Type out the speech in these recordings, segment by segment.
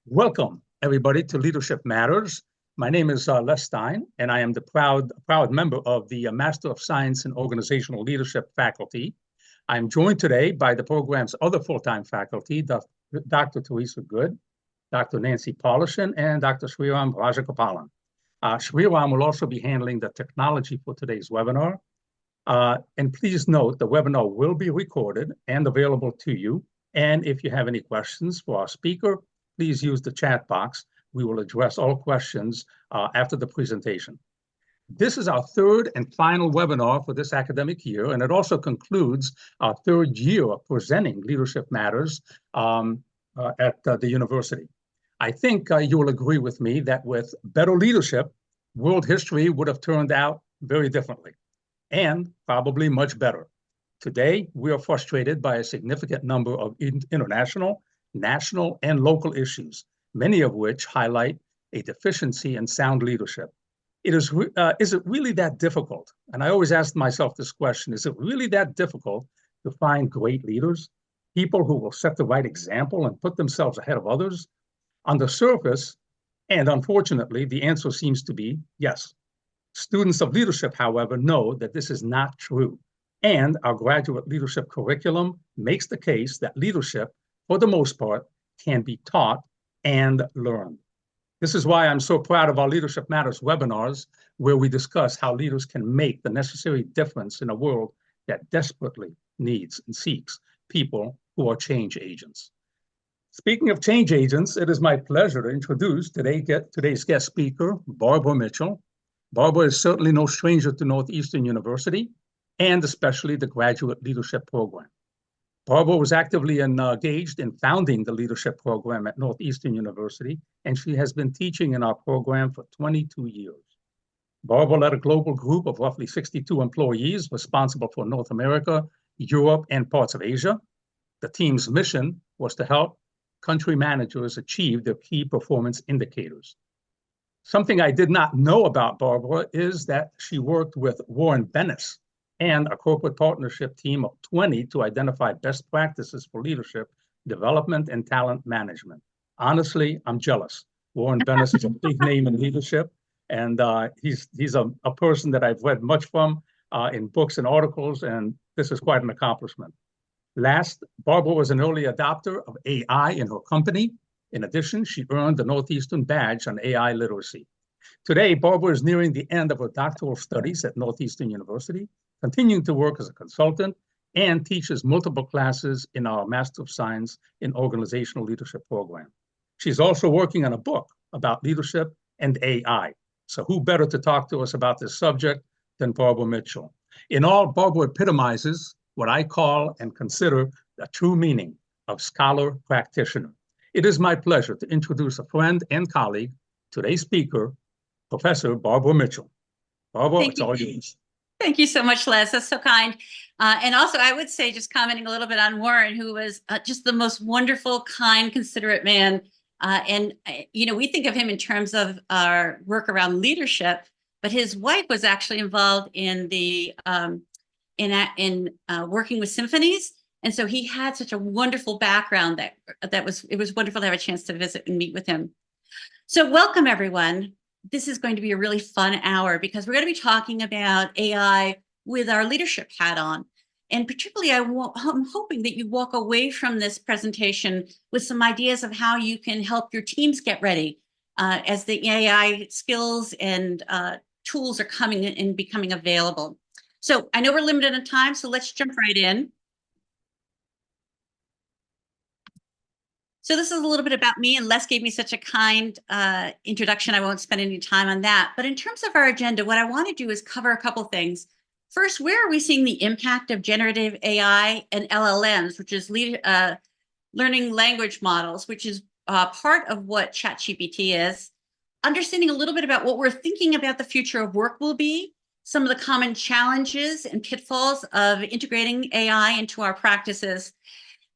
Welcome, everybody, to Leadership Matters. My name is Les Stein, and I am the proud member of the Master of Science in Organizational Leadership faculty. I'm joined today by the program's other full-time faculty, Dr. Teresa Good, Dr. Nancy Polishin, and Dr. Sriram Rajagopalan. Sriram will also be handling the technology for today's webinar. And please note, the webinar will be recorded and available to you. And if you have any questions for our speaker, please use the chat box. We will address all questions after the presentation. This is our third and final webinar for this academic year, and it also concludes our third year of presenting Leadership Matters at the university. I think you will agree with me that with better leadership, world history would have turned out very differently, and probably much better. Today, we are frustrated by a significant number of international, national, and local issues, many of which highlight a deficiency in sound leadership. Is it really that difficult? And I always ask myself this question, is it really that difficult to find great leaders, people who will set the right example and put themselves ahead of others? On the surface, and unfortunately, the answer seems to be yes. Students of leadership, however, know that this is not true. And our graduate leadership curriculum makes the case that leadership, for the most part, can be taught and learned. This is why I'm so proud of our Leadership Matters webinars, where we discuss how leaders can make the necessary difference in a world that desperately needs and seeks people who are change agents. Speaking of change agents, it is my pleasure to introduce today's guest speaker, Barbara Mitchell. Barbara is certainly no stranger to Northeastern University, and especially the Graduate Leadership Program. Barbara was actively engaged in founding the leadership program at Northeastern University, and she has been teaching in our program for 22 years. Barbara led a global group of roughly 62 employees responsible for North America, Europe, and parts of Asia. The team's mission was to help country managers achieve their key performance indicators. Something I did not know about Barbara is that she worked with Warren Bennis and a corporate partnership team of 20 to identify best practices for leadership, development, and talent management. Honestly, I'm jealous. Warren Bennis is a big name in leadership, and he's a person that I've read much from in books and articles, and this is quite an accomplishment. Last, Barbara was an early adopter of AI in her company. In addition, she earned the Northeastern Badge on AI literacy. Today, Barbara is nearing the end of her doctoral studies at Northeastern University, continuing to work as a consultant, and teaches multiple classes in our Master of Science in Organizational Leadership program. She's also working on a book about leadership and AI. So who better to talk to us about this subject than Barbara Mitchell? In all, Barbara epitomizes what I call and consider the true meaning of scholar practitioner. It is my pleasure to introduce a friend and colleague, today's speaker, Professor Barbara Mitchell. Barbara, it's all yours. Thank you so much, Les. That's so kind. And also, I would say, just commenting a little bit on Warren, who was just the most wonderful, kind, considerate man. We think of him in terms of our work around leadership, but his wife was actually involved in the working with symphonies. And so he had such a wonderful background that it was wonderful to have a chance to visit and meet with him. So welcome, everyone. This is going to be a really fun hour because we're going to be talking about AI with our leadership hat on. And particularly, I'm hoping that you walk away from this presentation with some ideas of how you can help your teams get ready as the AI skills and tools are coming and becoming available. So I know we're limited on time, so let's jump right in. So this is a little bit about me, and Les gave me such a kind introduction. I won't spend any time on that. But in terms of our agenda, what I want to do is cover a couple things. First, where are we seeing the impact of generative AI and LLMs, which is learning language models, which is part of what ChatGPT is. Understanding a little bit about what we're thinking about the future of work will be, some of the common challenges and pitfalls of integrating AI into our practices.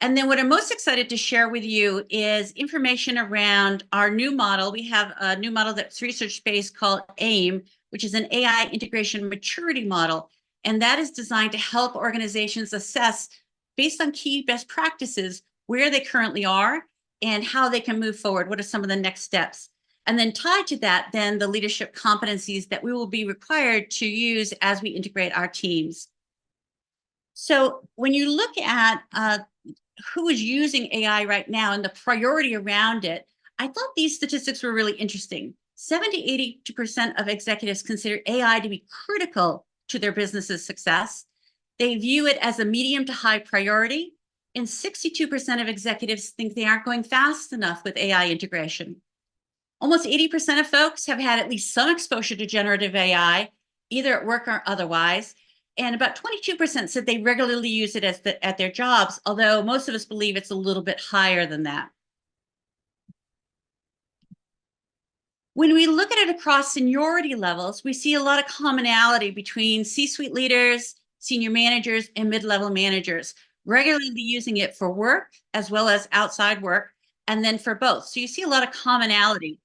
And then what I'm most excited to share with you is information around our new model. We have a new model that's research-based called AIM, which is an AI integration maturity model. And that is designed to help organizations assess, based on key best practices, where they currently are and how they can move forward. What are some of the next steps? And then tied to that, then the leadership competencies that we will be required to use as we integrate our teams. So when you look at who is using AI right now and the priority around it, I thought these statistics were really interesting. 70–82% of executives consider AI to be critical to their business's success. They view it as a medium to high priority, and 62% of executives think they aren't going fast enough with AI integration. Almost 80% of folks have had at least some exposure to generative AI, either at work or otherwise. And about 22% said they regularly use it at their jobs, although most of us believe it's a little bit higher than that. When we look at it across seniority levels, we see a lot of commonality between C-suite leaders, senior managers, and mid-level managers, regularly using it for work as well as outside work, and then for both. So you see a lot of commonality.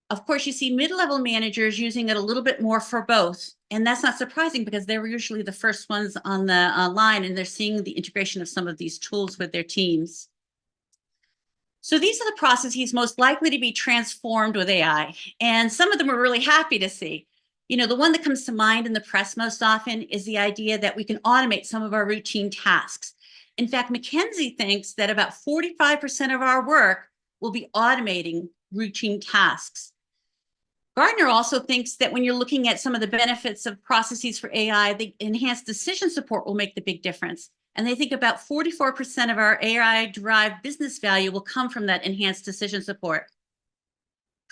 Of course, you see mid-level managers using it a little bit more for both. And that's not surprising because they were usually the first ones on the line, and they're seeing the integration of some of these tools with their teams. So these are the processes most likely to be transformed with AI. And some of them we're really happy to see. You know, the one that comes to mind in the press most often is the idea that we can automate some of our routine tasks. In fact, McKinsey thinks that about 45% of our work will be automating routine tasks. Gartner also thinks that when you're looking at some of the benefits of processes for AI, the enhanced decision support will make the big difference. And they think about 44% of our AI-derived business value will come from that enhanced decision support.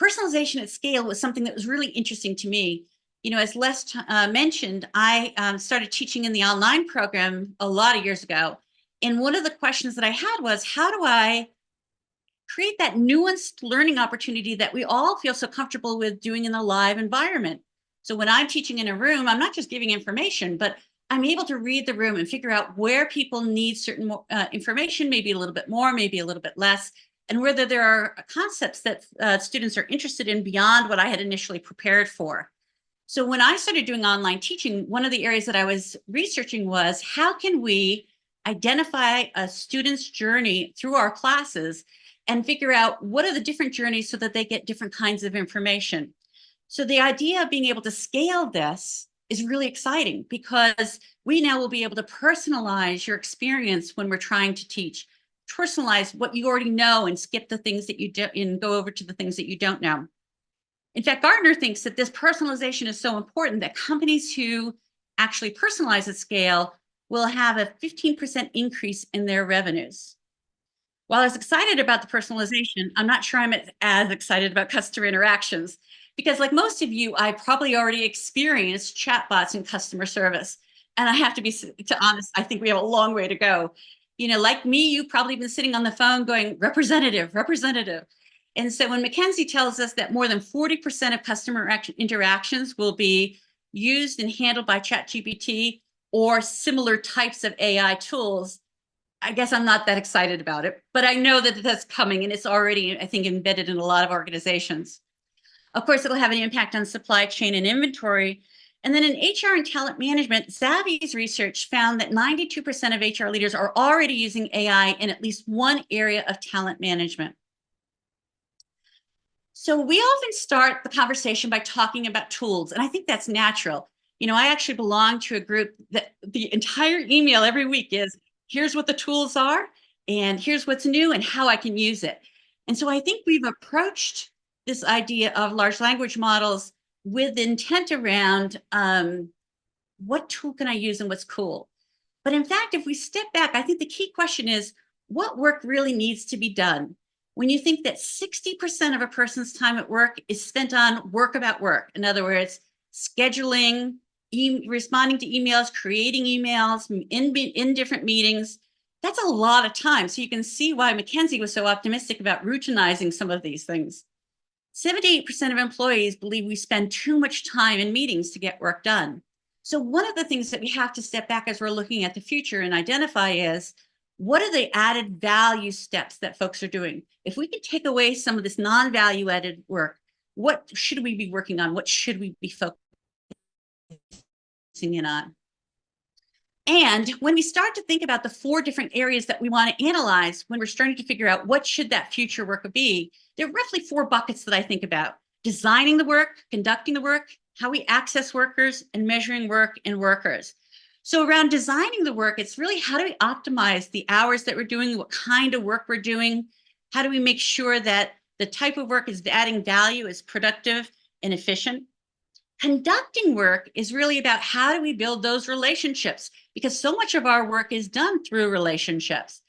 Personalization at scale was something that was really interesting to me. You know, as Les mentioned, I started teaching in the online program a lot of years ago. And one of the questions that I had was, how do I create that nuanced learning opportunity that we all feel so comfortable with doing in a live environment? So when I'm teaching in a room, I'm not just giving information, but I'm able to read the room and figure out where people need certain information, maybe a little bit more, maybe a little bit less, and whether there are concepts that students are interested in beyond what I had initially prepared for. So when I started doing online teaching, one of the areas that I was researching was how can we identify a student's journey through our classes and figure out what are the different journeys so that they get different kinds of information. So the idea of being able to scale this is really exciting because we now will be able to personalize your experience when we're trying to teach, personalize what you already know and skip the things that you don't and go over to the things that you don't know. In fact, Gartner thinks that this personalization is so important that companies who actually personalize at scale will have a 15% increase in their revenues. While I was excited about the personalization, I'm not sure I'm as excited about customer interactions because, like most of you, I probably already experienced chatbots in customer service. And I have to be honest, I think we have a long way to go. You know, like me, you've probably been sitting on the phone going, representative, representative. And so when McKinsey tells us that more than 40% of customer interactions will be used and handled by ChatGPT or similar types of AI tools, I guess I'm not that excited about it, but I know that that's coming and it's already, I think, embedded in a lot of organizations. Of course, it'll have an impact on supply chain and inventory. And then in HR and talent management, Zavvy's research found that 92% of HR leaders are already using AI in at least one area of talent management. So we often start the conversation by talking about tools, and I think that's natural. You know, I actually belong to a group that the entire email every week is, here's what the tools are, and here's what's new and how I can use it. And so I think we've approached this idea of large language models with intent around what tool can I use and what's cool. But in fact, if we step back, I think the key question is, what work really needs to be done? When you think that 60% of a person's time at work is spent on work about work, in other words, scheduling, responding to emails, creating emails in different meetings, that's a lot of time. So you can see why McKinsey was so optimistic about routinizing some of these things. 78% of employees believe we spend too much time in meetings to get work done. So one of the things that we have to step back as we're looking at the future and identify is, what are the added value steps that folks are doing? If we can take away some of this non-value added work, what should we be working on? What should we be focusing in on? And when we start to think about the 4 different areas that we want to analyze, when we're starting to figure out what should that future work be, there are roughly 4 buckets that I think about: designing the work, conducting the work, how we access workers, and measuring work and workers. So around designing the work, it's really how do we optimize the hours that we're doing, what kind of work we're doing, how do we make sure that the type of work is adding value, is productive and efficient. Conducting work is really about how do we build those relationships, because so much of our work is done through relationships.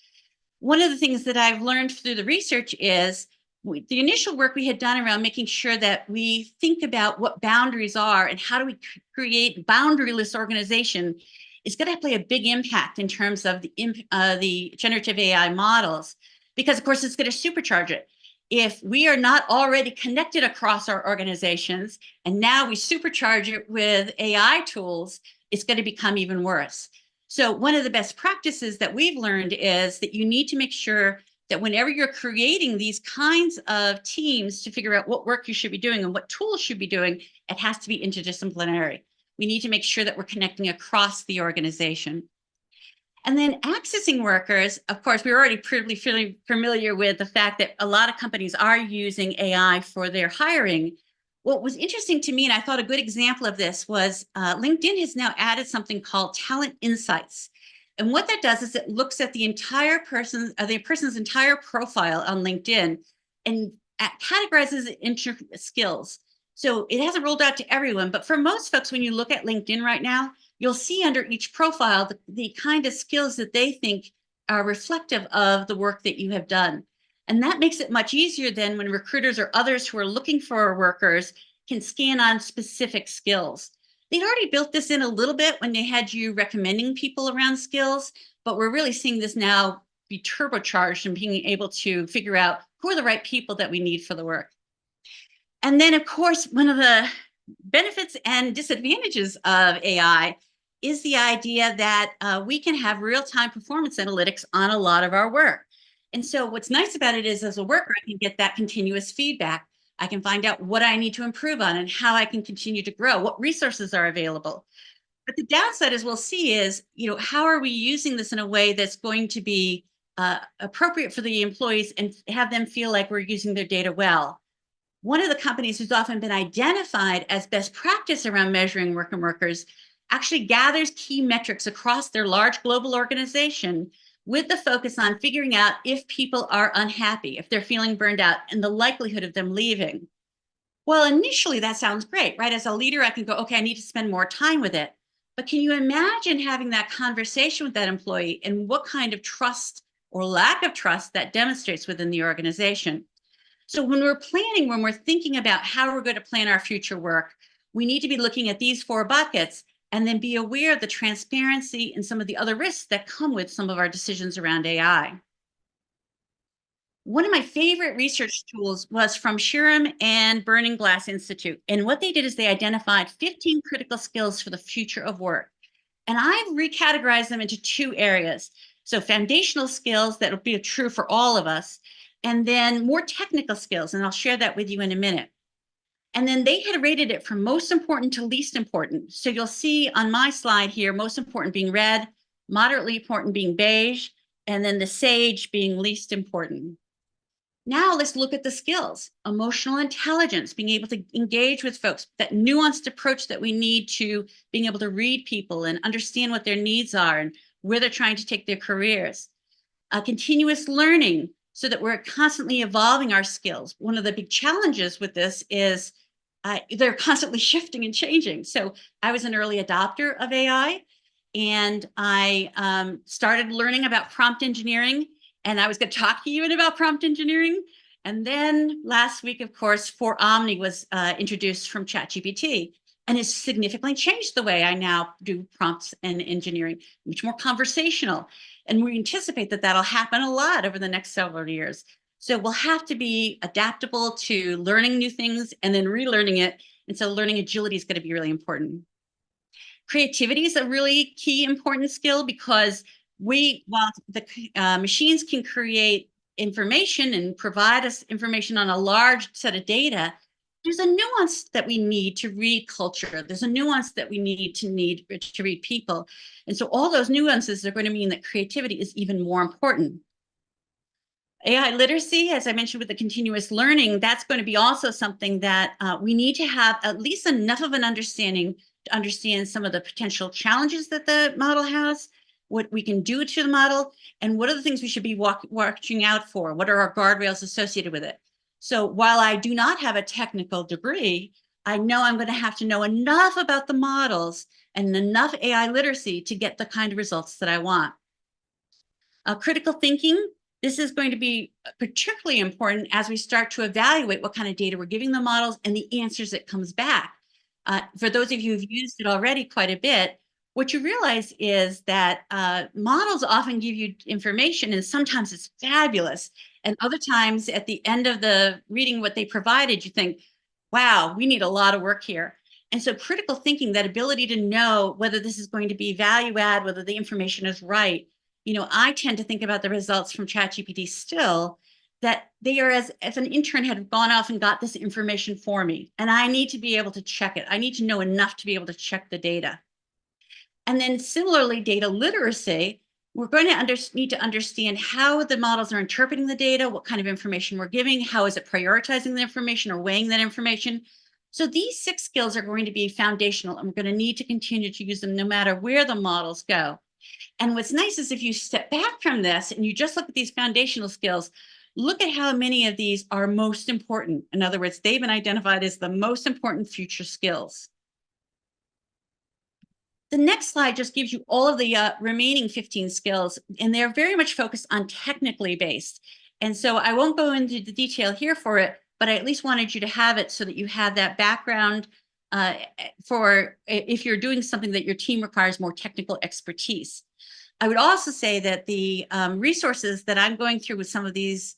One of the things that I've learned through the research is the initial work we had done around making sure that we think about what boundaries are and how do we create boundaryless organization is going to play a big impact in terms of the generative AI models, because of course it's going to supercharge it. If we are not already connected across our organizations, and now we supercharge it with AI tools, it's going to become even worse. So one of the best practices that we've learned is that you need to make sure that whenever you're creating these kinds of teams to figure out what work you should be doing and what tools you should be doing, it has to be interdisciplinary. We need to make sure that we're connecting across the organization. And then accessing workers, of course, we're already pretty familiar with the fact that a lot of companies are using AI for their hiring. What was interesting to me, and I thought a good example of this, was LinkedIn has now added something called Talent Insights. And what that does is it looks at the person's entire profile on LinkedIn and categorizes it into skills. So it hasn't rolled out to everyone, but for most folks, when you look at LinkedIn right now, you'll see under each profile the kind of skills that they think are reflective of the work that you have done. And that makes it much easier than when recruiters or others who are looking for workers can scan on specific skills. They'd already built this in a little bit when they had you recommending people around skills, but we're really seeing this now be turbocharged and being able to figure out who are the right people that we need for the work. And then, of course, one of the benefits and disadvantages of AI is the idea that we can have real-time performance analytics on a lot of our work. And so what's nice about it is, as a worker, I can get that continuous feedback. I can find out what I need to improve on and how I can continue to grow, what resources are available. But the downside, as we'll see, is, how are we using this in a way that's going to be appropriate for the employees and have them feel like we're using their data well? One of the companies who's often been identified as best practice around measuring work and workers actually gathers key metrics across their large global organization with the focus on figuring out if people are unhappy, if they're feeling burned out, and the likelihood of them leaving. Well, initially that sounds great, right? As a leader, I can go, okay, I need to spend more time with it. But can you imagine having that conversation with that employee and what kind of trust or lack of trust that demonstrates within the organization? So when we're thinking about how we're going to plan our future work, we need to be looking at these 4 buckets and then be aware of the transparency and some of the other risks that come with some of our decisions around AI. One of my favorite research tools was from Shirham and Burning Glass Institute. And what they did is they identified 15 critical skills for the future of work. And I've recategorized them into 2 areas. So foundational skills that will be true for all of us, and then more technical skills. And I'll share that with you in a minute. And then they had rated it from most important to least important. So you'll see on my slide here, most important being red, moderately important being beige, and then the sage being least important. Now let's look at the skills. Emotional intelligence, being able to engage with folks, that nuanced approach that we need to being able to read people and understand what their needs are and where they're trying to take their careers. Continuous learning, so that we're constantly evolving our skills. One of the big challenges with this is they're constantly shifting and changing. So I was an early adopter of AI, and I started learning about prompt engineering, and I was going to talk to you about prompt engineering. And then last week, of course, For Omni was introduced from ChatGPT, and it's significantly changed the way I now do prompts and engineering, much more conversational. And we anticipate that that'll happen a lot over the next several years. So we'll have to be adaptable to learning new things and then relearning it. And so learning agility is going to be really important. Creativity is a really key important skill, because while the machines can create information and provide us information on a large set of data, there's a nuance that we need to read culture. There's a nuance that we need to read people. And so all those nuances are going to mean that creativity is even more important. AI literacy, as I mentioned with the continuous learning, that's going to be also something that we need to have at least enough of an understanding to understand some of the potential challenges that the model has, what we can do to the model, and what are the things we should be watching out for? What are our guardrails associated with it? So while I do not have a technical degree, I know I'm going to have to know enough about the models and enough AI literacy to get the kind of results that I want. Critical thinking, this is going to be particularly important as we start to evaluate what kind of data we're giving the models and the answers that comes back. For those of you who've used it already quite a bit, what you realize is that models often give you information, and sometimes it's fabulous. And other times at the end of the reading what they provided, you think, wow, we need a lot of work here. And so critical thinking, that ability to know whether this is going to be value add, whether the information is right. I tend to think about the results from ChatGPT still, that they are as if an intern had gone off and got this information for me, and I need to be able to check it. I need to know enough to be able to check the data. And then similarly, data literacy, we're going to need to understand how the models are interpreting the data, what kind of information we're giving, how is it prioritizing the information or weighing that information. So these 6 skills are going to be foundational, and we're going to need to continue to use them no matter where the models go. And what's nice is if you step back from this and you just look at these foundational skills, look at how many of these are most important. In other words, they've been identified as the most important future skills. The next slide just gives you all of the remaining 15 skills, and they're very much focused on technically based. And so I won't go into the detail here for it, but I at least wanted you to have it so that you have that background for if you're doing something that your team requires more technical expertise. I would also say that the resources that I'm going through with some of these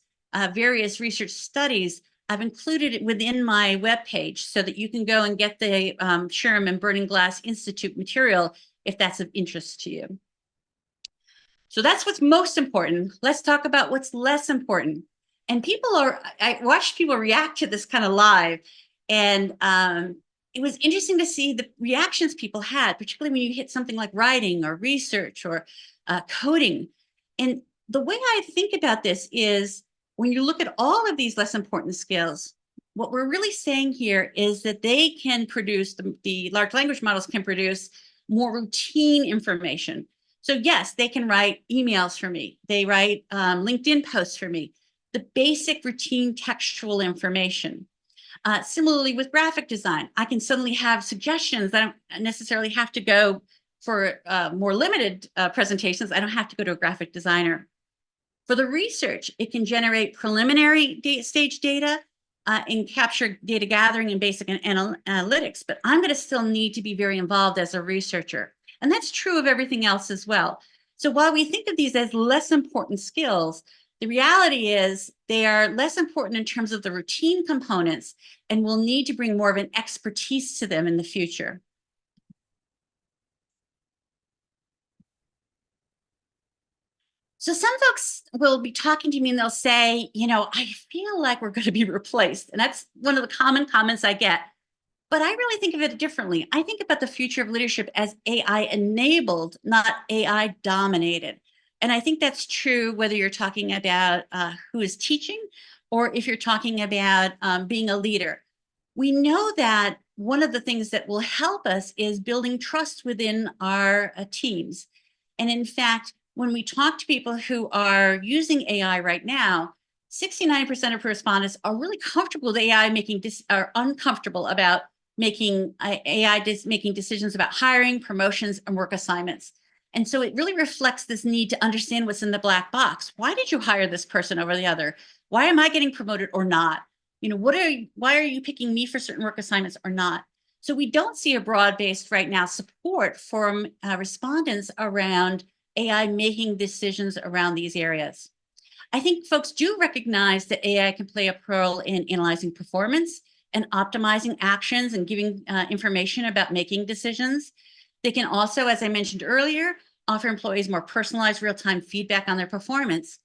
various research studies, I've included it within my webpage so that you can go and get the SHRM and Burning Glass Institute material if that's of interest to you. So that's what's most important. Let's talk about what's less important. And I watched people react to this kind of live, and it was interesting to see the reactions people had, particularly when you hit something like writing or research or coding. And the way I think about this is when you look at all of these less important skills, what we're really saying here is that they can produce, the large language models can produce more routine information. So yes, they can write emails for me. They write LinkedIn posts for me, the basic routine textual information. Similarly with graphic design, I can suddenly have suggestions. I don't necessarily have to go for more limited presentations. I don't have to go to a graphic designer. For the research, it can generate preliminary stage data and capture data gathering and basic analytics, but I'm going to still need to be very involved as a researcher. And that's true of everything else as well. So while we think of these as less important skills, the reality is they are less important in terms of the routine components, and we'll need to bring more of an expertise to them in the future. So some folks will be talking to me and they'll say, I feel like we're going to be replaced. And that's one of the common comments I get. But I really think of it differently. I think about the future of leadership as AI enabled, not AI dominated. And I think that's true whether you're talking about who is teaching or if you're talking about being a leader. We know that one of the things that will help us is building trust within our teams. And in fact, when we talk to people who are using AI right now, 69% of respondents are really comfortable with AI are uncomfortable about making making decisions about hiring, promotions, and work assignments. And so it really reflects this need to understand what's in the black box. Why did you hire this person over the other? Why am I getting promoted or not? Why are you picking me for certain work assignments or not? So we don't see a broad-based right now support from respondents around AI making decisions around these areas. I think folks do recognize that AI can play a role in analyzing performance and optimizing actions and giving information about making decisions. They can also, as I mentioned earlier, offer employees more personalized real-time feedback on their performance.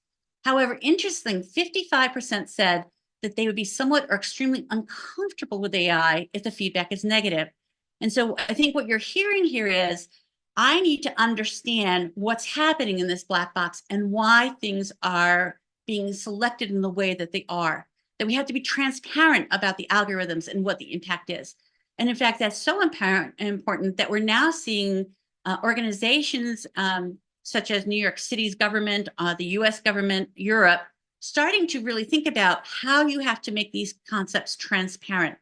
However, interesting, 55% said that they would be somewhat or extremely uncomfortable with AI if the feedback is negative. And so I think what you're hearing here is, I need to understand what's happening in this black box and why things are being selected in the way that they are. That we have to be transparent about the algorithms and what the impact is. And in fact, that's so important that we're now seeing organizations such as New York City's government, the US government, Europe, starting to really think about how you have to make these concepts transparent.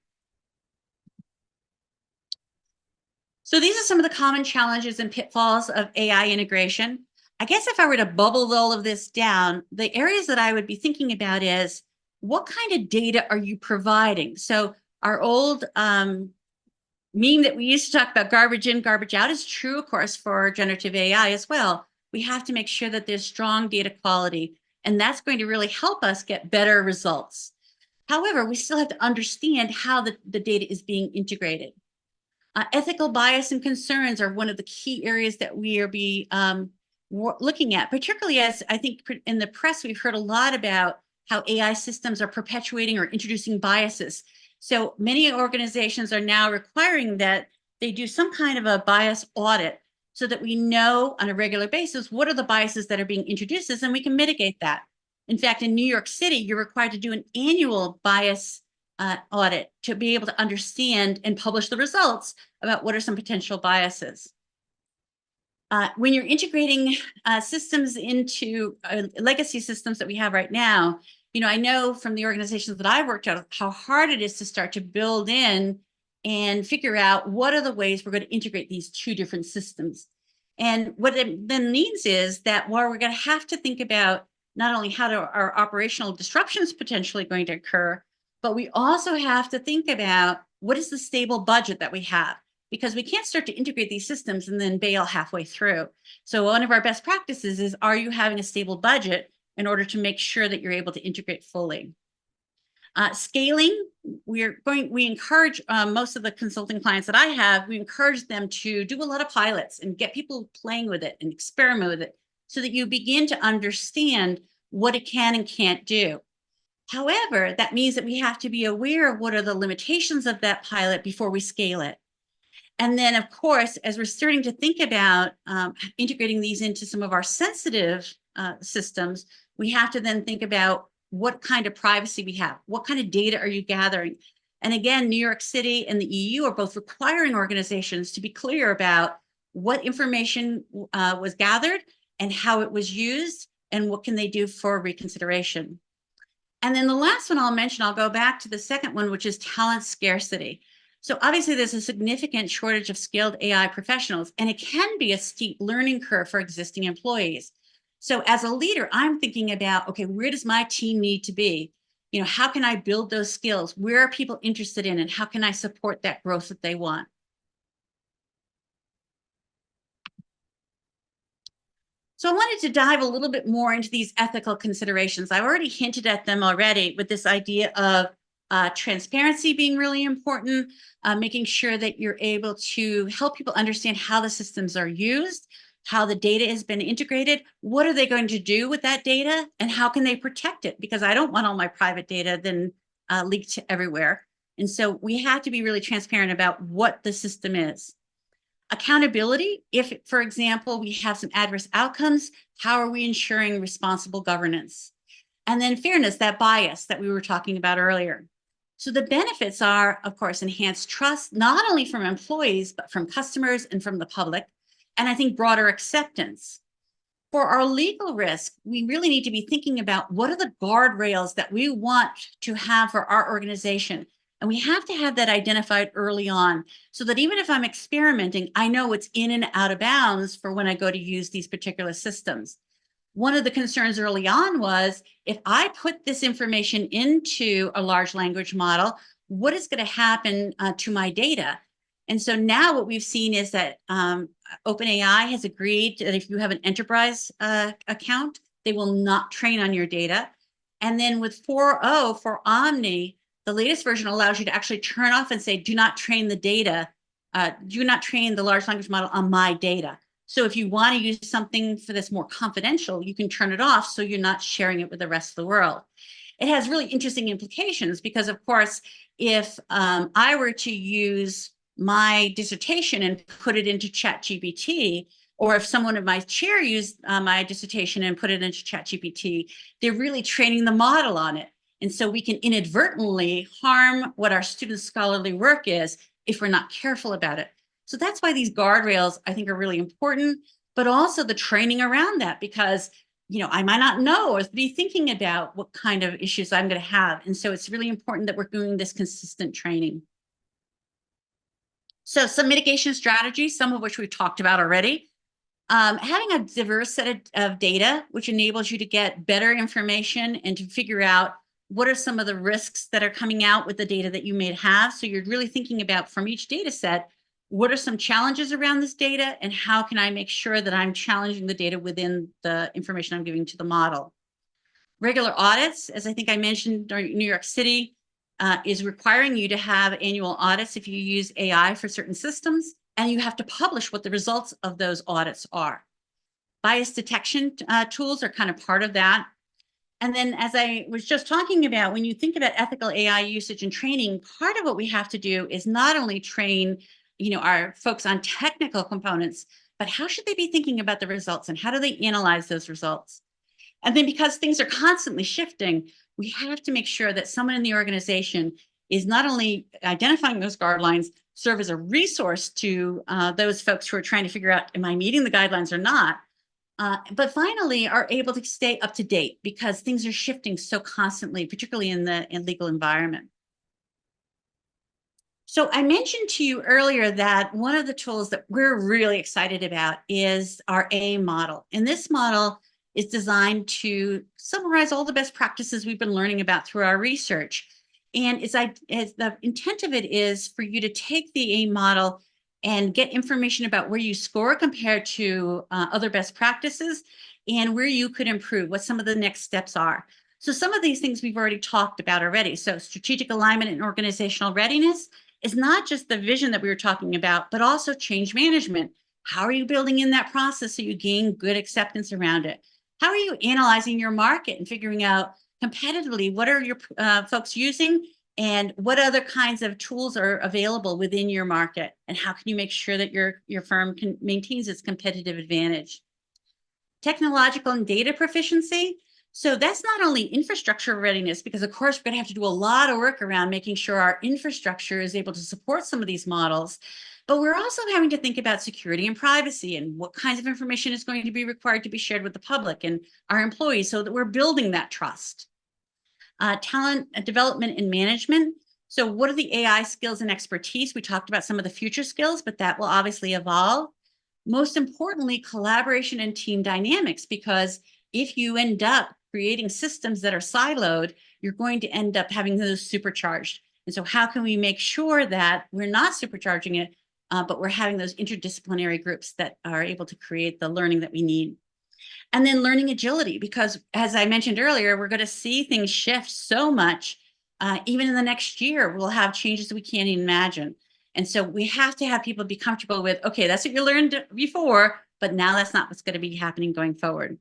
So these are some of the common challenges and pitfalls of AI integration. I guess if I were to bubble all of this down, the areas that I would be thinking about is, what kind of data are you providing? So our old meme that we used to talk about, garbage in, garbage out, is true, of course, for generative AI as well. We have to make sure that there's strong data quality, and that's going to really help us get better results. However, we still have to understand how the data is being integrated. Ethical bias and concerns are one of the key areas that we are looking at, particularly as I think in the press, we've heard a lot about how AI systems are perpetuating or introducing biases. So many organizations are now requiring that they do some kind of a bias audit so that we know on a regular basis what are the biases that are being introduced, and we can mitigate that. In fact, in New York City, you're required to do an annual bias audit to be able to understand and publish the results about what are some potential biases. When you're integrating systems into legacy systems that we have right now, I know from the organizations that I've worked at how hard it is to start to build in and figure out what are the ways we're going to integrate these two different systems. And what it then means is that while we're going to have to think about not only how our operational disruptions potentially going to occur, but we also have to think about what is the stable budget that we have, because we can't start to integrate these systems and then bail halfway through. So one of our best practices is, are you having a stable budget in order to make sure that you're able to integrate fully? Scaling, we encourage most of the consulting clients that I have, we encourage them to do a lot of pilots and get people playing with it and experiment with it so that you begin to understand what it can and can't do. However, that means that we have to be aware of what are the limitations of that pilot before we scale it. And then, of course, as we're starting to think about integrating these into some of our sensitive systems, we have to then think about what kind of privacy we have. What kind of data are you gathering? And again, New York City and the EU are both requiring organizations to be clear about what information was gathered and how it was used and what can they do for reconsideration. And then the last one I'll mention, I'll go back to the second one, which is talent scarcity. So obviously there's a significant shortage of skilled AI professionals, and it can be a steep learning curve for existing employees. So as a leader, I'm thinking about, okay, where does my team need to be? How can I build those skills? Where are people interested in, and how can I support that growth that they want? So I wanted to dive a little bit more into these ethical considerations. I already hinted at them already with this idea of transparency being really important, making sure that you're able to help people understand how the systems are used, how the data has been integrated, what are they going to do with that data, and how can they protect it? Because I don't want all my private data then leaked everywhere. And so we have to be really transparent about what the system is. Accountability, if, for example, we have some adverse outcomes, how are we ensuring responsible governance? And then fairness, that bias that we were talking about earlier. So the benefits are, of course, enhanced trust, not only from employees, but from customers and from the public, and I think broader acceptance. For our legal risk, we really need to be thinking about what are the guardrails that we want to have for our organization. And we have to have that identified early on so that even if I'm experimenting, I know what's in and out of bounds for when I go to use these particular systems. One of the concerns early on was, if I put this information into a large language model, what is going to happen to my data? And so now what we've seen is that OpenAI has agreed that if you have an enterprise account, they will not train on your data. And then with 4.0 for Omni, the latest version allows you to actually turn off and say, do not train the data, do not train the large language model on my data. So if you want to use something for this more confidential, you can turn it off so you're not sharing it with the rest of the world. it has really interesting implications because, of course, if I were to use my dissertation and put it into ChatGPT, or if someone in my chair used my dissertation and put it into ChatGPT, they're really training the model on it. And so we can inadvertently harm what our students' scholarly work is if we're not careful about it. So that's why these guardrails, I think, are really important, but also the training around that, because I might not know or be thinking about what kind of issues I'm going to have. And so it's really important that we're doing this consistent training. So some mitigation strategies, some of which we've talked about already. Having a diverse set of data, which enables you to get better information and to figure out what are some of the risks that are coming out with the data that you may have. So you're really thinking about, from each data set, what are some challenges around this data, and how can I make sure that I'm challenging the data within the information I'm giving to the model? Regular audits, as I think I mentioned, during New York City is requiring you to have annual audits if you use AI for certain systems, and you have to publish what the results of those audits are. Bias detection tools are kind of part of that. And then, as I was just talking about, when you think about ethical AI usage and training, part of what we have to do is not only train, our folks on technical components, but how should they be thinking about the results and how do they analyze those results? And then, because things are constantly shifting, we have to make sure that someone in the organization is not only identifying those guidelines, serve as a resource to those folks who are trying to figure out, am I meeting the guidelines or not? But finally, are able to stay up to date because things are shifting so constantly, particularly in the legal environment. So I mentioned to you earlier that one of the tools that we're really excited about is our A model. And this model is designed to summarize all the best practices we've been learning about through our research. And the intent of it is for you to take the A model and get information about where you score compared to other best practices and where you could improve, what some of the next steps are. So some of these things we've already talked about already. So strategic alignment and organizational readiness is not just the vision that we were talking about, but also change management. How are you building in that process so you gain good acceptance around it? How are you analyzing your market and figuring out competitively what are your folks using and what other kinds of tools are available within your market? And how can you make sure that your firm maintains its competitive advantage? Technological and data proficiency. So that's not only infrastructure readiness, because of course we're going to have to do a lot of work around making sure our infrastructure is able to support some of these models, but we're also having to think about security and privacy and what kinds of information is going to be required to be shared with the public and our employees so that we're building that trust. Talent development and management. So what are the AI skills and expertise? We talked about some of the future skills, but that will obviously evolve. Most importantly, collaboration and team dynamics, because if you end up creating systems that are siloed, you're going to end up having those supercharged. And so how can we make sure that we're not supercharging it, but we're having those interdisciplinary groups that are able to create the learning that we need? And then learning agility, because as I mentioned earlier, we're going to see things shift so much. Even in the next year, we'll have changes that we can't even imagine. And so we have to have people be comfortable with, okay, that's what you learned before, but now that's not what's going to be happening going forward.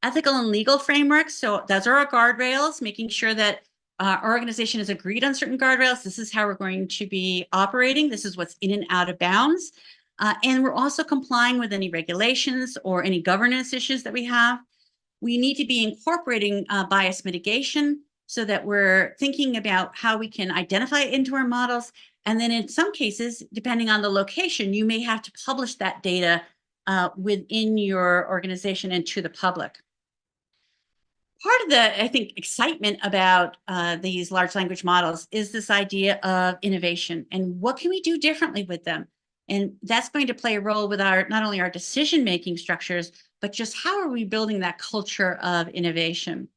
Ethical and legal frameworks. So those are our guardrails, making sure that our organization has agreed on certain guardrails. This is how we're going to be operating. This is what's in and out of bounds. And we're also complying with any regulations or any governance issues that we have. We need to be incorporating bias mitigation so that we're thinking about how we can identify it into our models. And then in some cases, depending on the location, you may have to publish that data within your organization and to the public. Part of the, I think, excitement about these large language models is this idea of innovation and what can we do differently with them? And that's going to play a role with our not only our decision-making structures, but just how are we building that culture of innovation?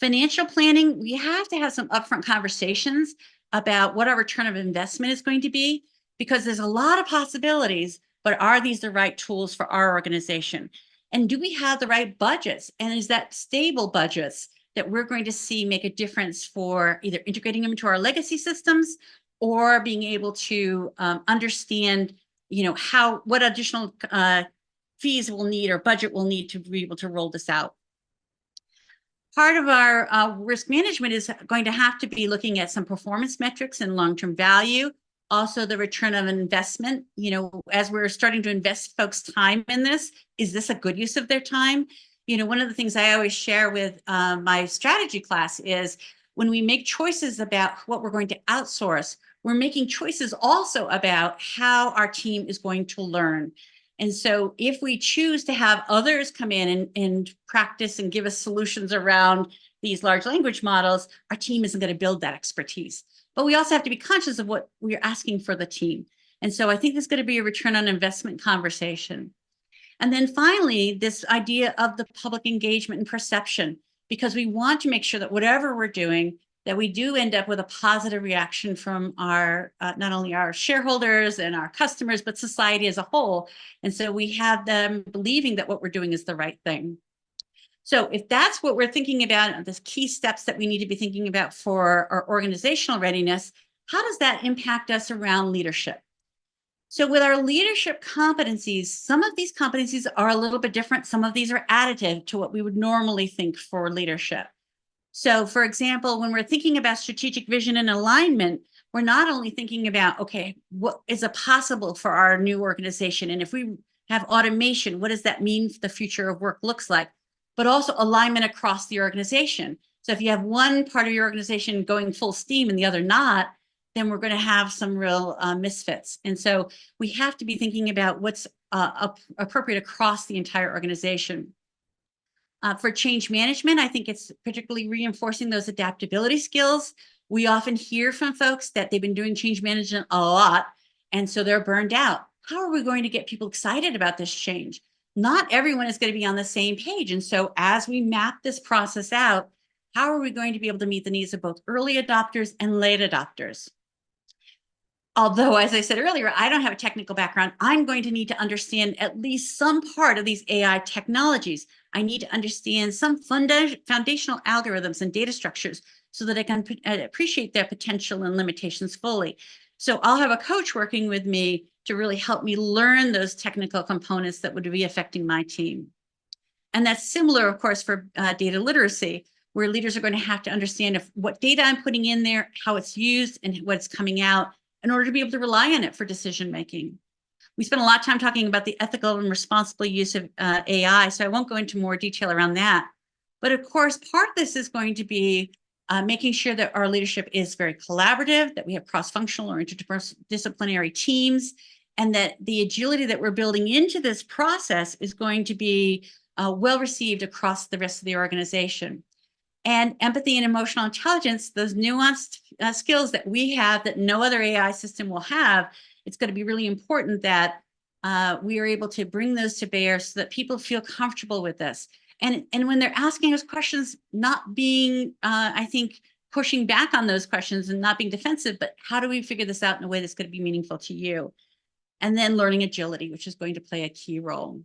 Financial planning, we have to have some upfront conversations about what our return of investment is going to be, because there's a lot of possibilities, but are these the right tools for our organization? And do we have the right budgets? And is that stable budgets that we're going to see make a difference for either integrating them into our legacy systems or being able to understand, what additional fees we'll need or budget we'll need to be able to roll this out? part of our risk management is going to have to be looking at some performance metrics and long-term value, also the return of investment. You know, as we're starting to invest folks' time in this, is this a good use of their time? You know, one of the things I always share with my strategy class is when we make choices about what we're going to outsource, we're making choices also about how our team is going to learn. And so if we choose to have others come in and practice and give us solutions around these large language models, our team isn't going to build that expertise. But we also have to be conscious of what we're asking for the team. And so I think there's going to be a return on investment conversation. And then finally, this idea of the public engagement and perception, because we want to make sure that whatever we're doing, that we do end up with a positive reaction from our, not only our shareholders and our customers, but society as a whole. And so we have them believing that what we're doing is the right thing. So if that's what we're thinking about, the key steps that we need to be thinking about for our organizational readiness, how does that impact us around leadership? So with our leadership competencies, some of these competencies are a little bit different. Some of these are additive to what we would normally think for leadership. So for example, when we're thinking about strategic vision and alignment, we're not only thinking about, okay, what is it possible for our new organization? And if we have automation, what does that mean for the future of work looks like? But also alignment across the organization. So if you have one part of your organization going full steam and the other not, then we're going to have some real misfits. And so we have to be thinking about what's appropriate across the entire organization. For change management, I think it's particularly reinforcing those adaptability skills. We often hear from folks that they've been doing change management a lot, and so they're burned out. How are we going to get people excited about this change? Not everyone is going to be on the same page. And so as we map this process out, how are we going to be able to meet the needs of both early adopters and late adopters? Although, as I said earlier, I don't have a technical background, I'm going to need to understand at least some part of these AI technologies. I need to understand some foundational algorithms and data structures so that I can appreciate their potential and limitations fully. So I'll have a coach working with me to really help me learn those technical components that would be affecting my team. And that's similar, of course, for data literacy, where leaders are going to have to understand what data I'm putting in there, how it's used, and what's coming out, in order to be able to rely on it for decision making. We spent a lot of time talking about the ethical and responsible use of AI, so I won't go into more detail around that. But of course, part of this is going to be making sure that our leadership is very collaborative, that we have cross-functional or interdisciplinary teams, and that the agility that we're building into this process is going to be well received across the rest of the organization. And empathy and emotional intelligence, those nuanced skills that we have that no other AI system will have, it's going to be really important that we are able to bring those to bear so that people feel comfortable with this. And when they're asking us questions, not being, I think, pushing back on those questions and not being defensive, but how do we figure this out in a way that's going to be meaningful to you? And then learning agility, which is going to play a key role.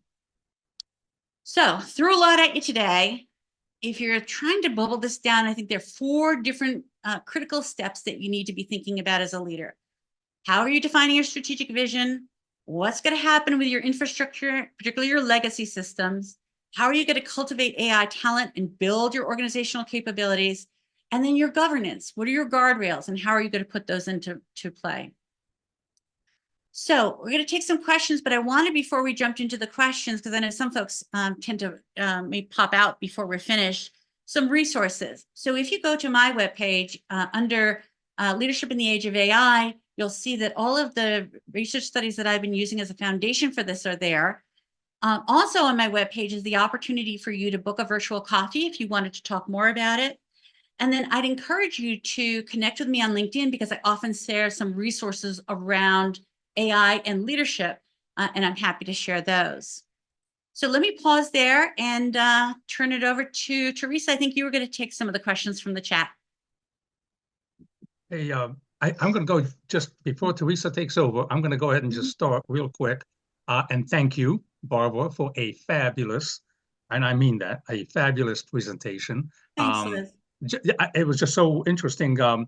So threw a lot at you today. If you're trying to bubble this down, I think there are 4 different critical steps that you need to be thinking about as a leader. How are you defining your strategic vision? What's going to happen with your infrastructure, particularly your legacy systems? How are you going to cultivate AI talent and build your organizational capabilities? And then your governance. What are your guardrails and how are you going to put those into play? So we're going to take some questions, but I wanted, before we jumped into the questions, because I know some folks tend to may pop out before we're finished, some resources. So if you go to my webpage under Leadership in the Age of AI, you'll see that all of the research studies that I've been using as a foundation for this are there. Also on my webpage is the opportunity for you to book a virtual coffee if you wanted to talk more about it. And then I'd encourage you to connect with me on LinkedIn, because I often share some resources around AI and leadership, and I'm happy to share those. So let me pause there and turn it over to Teresa. I think you were going to take some of the questions from the chat. Hey, I'm going to go just before Teresa takes over. I'm going to go ahead and just start real quick. And thank you, Barbara, for a fabulous, and I mean that, a fabulous presentation. Thanks, Liz. It was just so interesting. I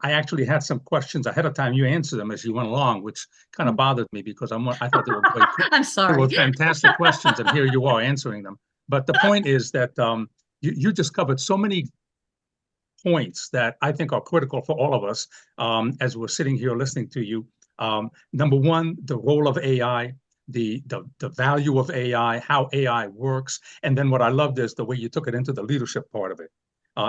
actually had some questions ahead of time. You answered them as you went along, which kind of bothered me because I thought they were great. I'm sorry. They were fantastic questions, and here you are answering them. But the point is that you just covered so many points that I think are critical for all of us as we're sitting here listening to you. Number one, the role of AI, the value of AI, how AI works, and then what I loved is the way you took it into the leadership part of it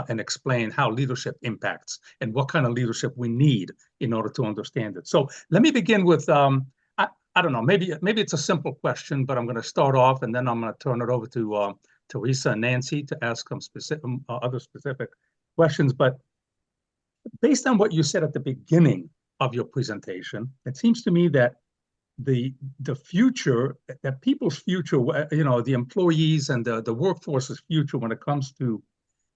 and explain how leadership impacts and what kind of leadership we need in order to understand it. So let me begin with I don't know, maybe it's a simple question, but I'm going to start off and then I'm going to turn it over to Teresa and Nancy to ask some specific other specific questions. But based on what you said at the beginning of your presentation, it seems to me that the future, that people's future, you know, the employees and the workforce's future when it comes to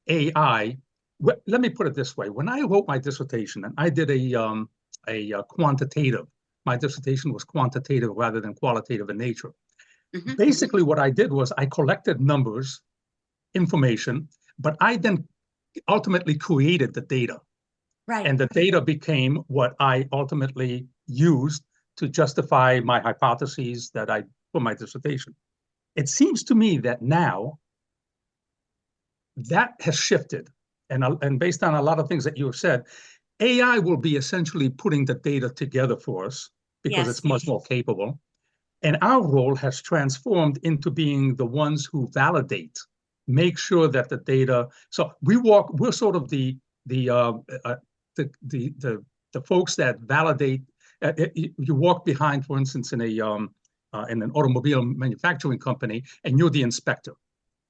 AI. Let me put it this way: when I wrote my dissertation, and I did a quantitative, my dissertation was quantitative rather than qualitative in nature. Basically, what I did was I collected numbers, information, but I then ultimately created the data. Right. And the data became what I ultimately used to justify my hypotheses that I for my dissertation. It seems to me that now that has shifted. And based on a lot of things that you have said, AI will be essentially putting the data together for us because Yes. it's much more capable. And our role has transformed into being the ones who validate, make sure that the data. So we're sort of the folks that validate. You walk behind, for instance, in an automobile manufacturing company, and you're the inspector.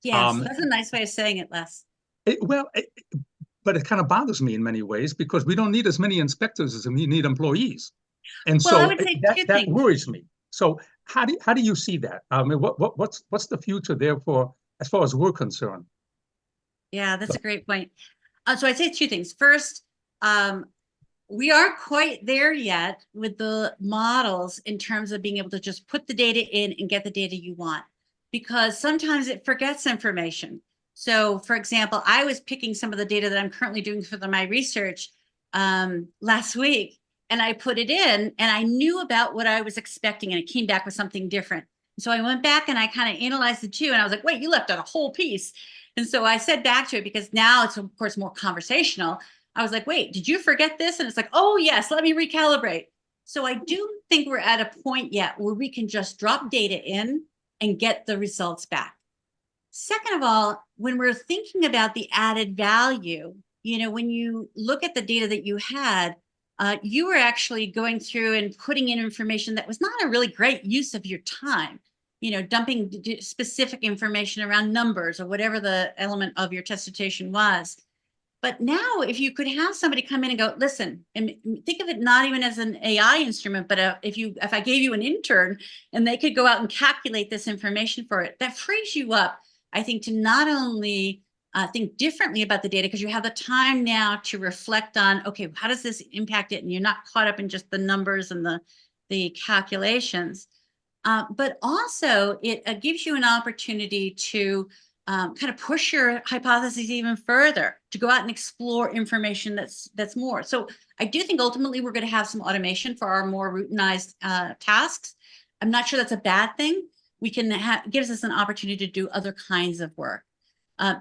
Yes, that's a nice way of saying it, Les. But it kind of bothers me in many ways because we don't need as many inspectors as we need employees, and Well, I so would say two that things. worries me. So how do you see that? I mean, what's the future there for as far as we're concerned? Yeah, that's a great point. So I'd say two things. First, we aren't quite there yet with the models in terms of being able to just put the data in and get the data you want, because sometimes it forgets information. So, for example, I was picking some of the data that I'm currently doing for my research last week, and I put it in, and I knew about what I was expecting, and it came back with something different. So I went back and I kind of analyzed the two, and I was like, wait, you left out a whole piece. And so I said back to it, because now it's, of course, more conversational. I was like, wait, did you forget this? And it's like, oh, yes, let me recalibrate. So I do think we're at a point yet where we can just drop data in and get the results back. Second of all, when we're thinking about the added value, you know, when you look at the data that you had, you were actually going through and putting in information that was not a really great use of your time, you know, dumping specific information around numbers or whatever the element of your dissertation was. But now if you could have somebody come in and go, listen, and think of it not even as an AI instrument, but if I gave you an intern and they could go out and calculate this information for it, that frees you up, I think, to not only think differently about the data, because you have the time now to reflect on, okay, how does this impact it? And you're not caught up in just the numbers and the calculations. But also it gives you an opportunity to kind of push your hypotheses even further, to go out and explore information that's more. So I do think ultimately we're going to have some automation for our more routinized tasks. I'm not sure that's a bad thing. We can gives us an opportunity to do other kinds of work.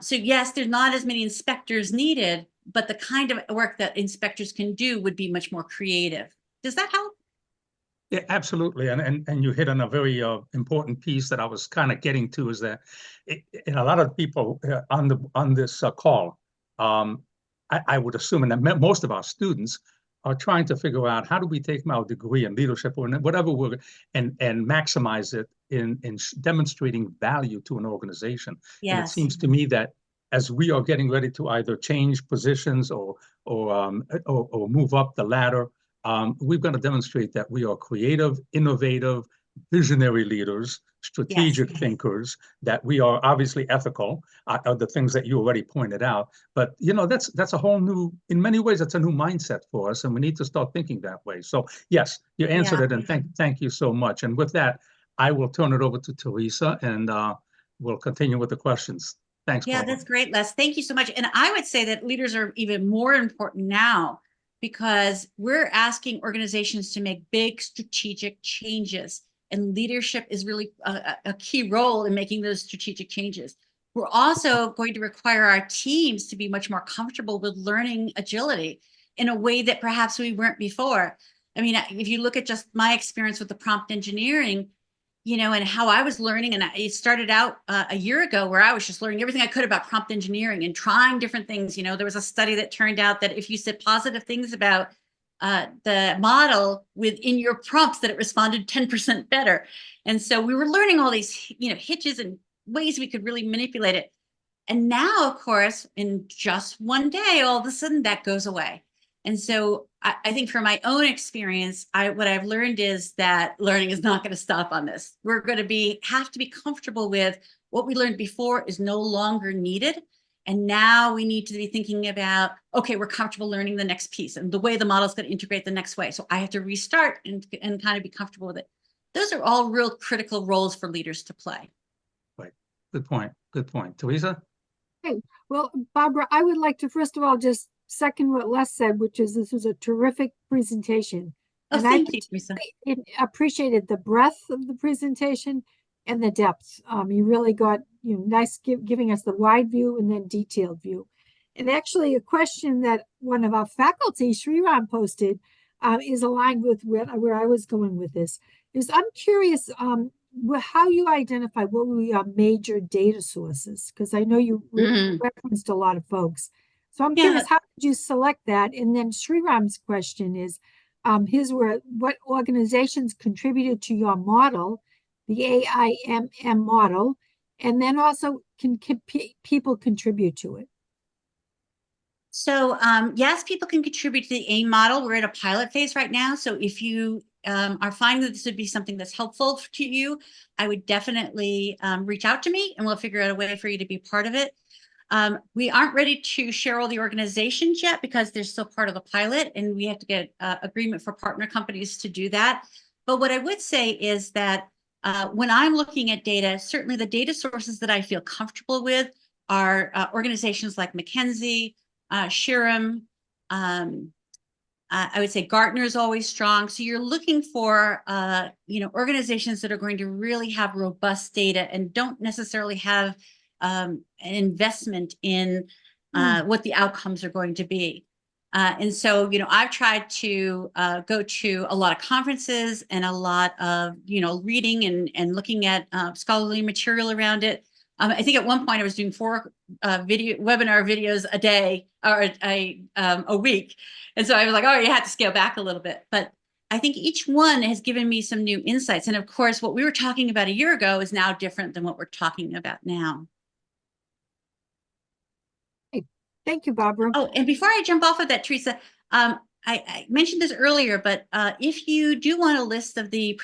So yes, there's not as many inspectors needed, but the kind of work that inspectors can do would be much more creative. Does that help? Yeah, absolutely. And you hit on a very important piece that I was kind of getting to is that and a lot of people on this call, I would assume, and most of our students are trying to figure out how do we take our degree in leadership or whatever and maximize it in demonstrating value to an organization. Yes. And it seems to me that as we are getting ready to either change positions or move up the ladder, we've got to demonstrate that we are creative, innovative, visionary leaders, strategic thinkers, that we are obviously ethical, are the things that you already pointed out. But, you know, that's a whole new, in many ways, it's a new mindset for us, and we need to start thinking that way. So, yes, you answered it, and thank you so much. And with that, I will turn it over to Teresa, and we'll continue with the questions. Thanks, Yeah, Barbara. that's great, Les. Thank you so much. And I would say that leaders are even more important now, because we're asking organizations to make big strategic changes, and leadership is really a key role in making those strategic changes. we're also going to require our teams to be much more comfortable with learning agility in a way that perhaps we weren't before. I mean, if you look at just my experience with the prompt engineering, you know, and how I was learning, and it started out a year ago where I was just learning everything I could about prompt engineering and trying different things. You know, there was a study that turned out that if you said positive things about the model within your prompts, that it responded 10% better. And so we were learning all these, you know, hitches and ways we could really manipulate it. And now, of course, in just one day, all of a sudden that goes away. And so I think from my own experience, what I've learned is that learning is not going to stop on this. We're going to have to be comfortable with what we learned before is no longer needed. And now we need to be thinking about, okay, we're comfortable learning the next piece and the way the model is going to integrate the next way. So I have to restart and kind of be comfortable with it. Those are all real critical roles for leaders to play. Right. Good point. Good point. Teresa? Hey, well, Barbara, I would like to first of all just second what Les said, which is this was a terrific presentation. Oh, and thank you, Teresa. I appreciated the breadth of the presentation and the depth. You really got, you know, nice giving us the wide view and then detailed view. And actually a question that one of our faculty, Sriram, posted is aligned with where I was going with this. I'm curious how you identify what were your major data sources, because I know you referenced a lot of folks. So I'm curious, how did you select that? And then Sriram's question is, his were what organizations contributed to your model, the AIMM model, and then also can people contribute to it? So yes, people can contribute to the AIM model. We're in a pilot phase right now. So if you are finding that this would be something that's helpful to you, I would definitely reach out to me and we'll figure out a way for you to be part of it. We aren't ready to share all the organizations yet because they're still part of the pilot and we have to get agreement for partner companies to do that. But what I would say is that when I'm looking at data, certainly the data sources that I feel comfortable with are organizations like McKinsey, Sriram, I would say Gartner is always strong. So you're looking for, you know, organizations that are going to really have robust data and don't necessarily have an investment in what the outcomes are going to be. And so, you know, I've tried to go to a lot of conferences and a lot of, you know, reading and looking at scholarly material around it. I think at one point I was doing 4 webinar videos a day or a week. And so I was like, oh, you had to scale back a little bit. But I think each one has given me some new insights. And of course, what we were talking about a year ago is now different than what we're talking about now. Thank you, Barbara. Oh, and before I jump off of that, Teresa, I mentioned this earlier, but if you do want a list of the